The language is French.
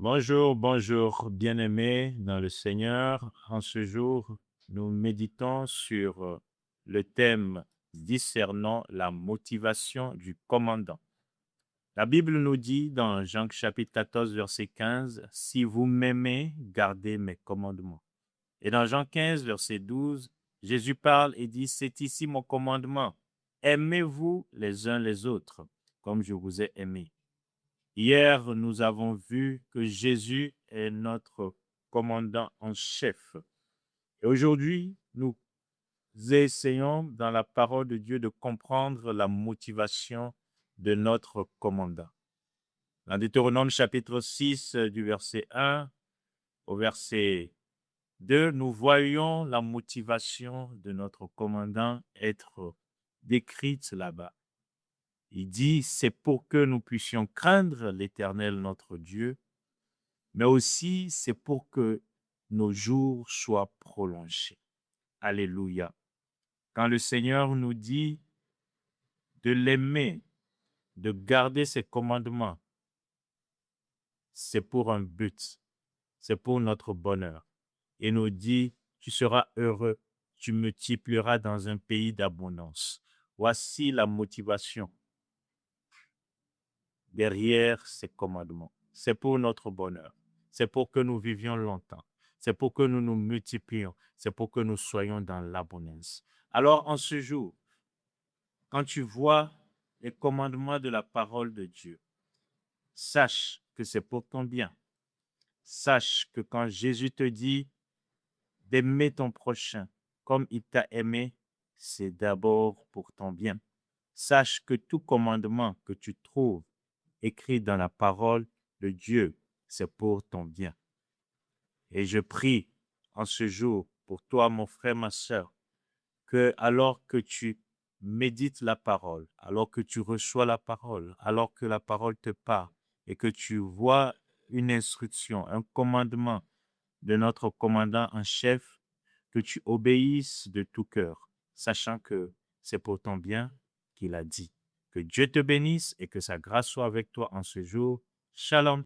Bonjour, bonjour, bien-aimés dans le Seigneur. En ce jour, nous méditons sur le thème discernant la motivation du commandant. La Bible nous dit dans Jean chapitre 14, verset 15, « Si vous m'aimez, gardez mes commandements. » Et dans Jean 15, verset 12, Jésus parle et dit, « C'est ici mon commandement. Aimez-vous les uns les autres, comme je vous ai aimés. » Hier, nous avons vu que Jésus est notre commandant en chef. Et aujourd'hui, nous essayons dans la parole de Dieu de comprendre la motivation de notre commandant. Dans Deutéronome chapitre 6, du verset 1 au verset 2, nous voyons la motivation de notre commandant être décrite là-bas. Il dit, c'est pour que nous puissions craindre l'Éternel notre Dieu, mais aussi c'est pour que nos jours soient prolongés. Alléluia. Quand le Seigneur nous dit de l'aimer, de garder ses commandements, c'est pour un but, c'est pour notre bonheur. Il nous dit, tu seras heureux, tu multiplieras dans un pays d'abondance. Voici la motivation derrière ces commandements. C'est pour notre bonheur. C'est pour que nous vivions longtemps. C'est pour que nous nous multiplions. C'est pour que nous soyons dans l'abondance. Alors, en ce jour, quand tu vois les commandements de la parole de Dieu, sache que c'est pour ton bien. Sache que quand Jésus te dit d'aimer ton prochain comme il t'a aimé, c'est d'abord pour ton bien. Sache que tout commandement que tu trouves écrit dans la parole de Dieu, c'est pour ton bien. Et je prie en ce jour pour toi, mon frère, ma sœur, que alors que tu médites la parole, alors que tu reçois la parole, alors que la parole te parle et que tu vois une instruction, un commandement de notre commandant en chef, que tu obéisses de tout cœur, sachant que c'est pour ton bien qu'il a dit. Que Dieu te bénisse et que sa grâce soit avec toi en ce jour. Shalom.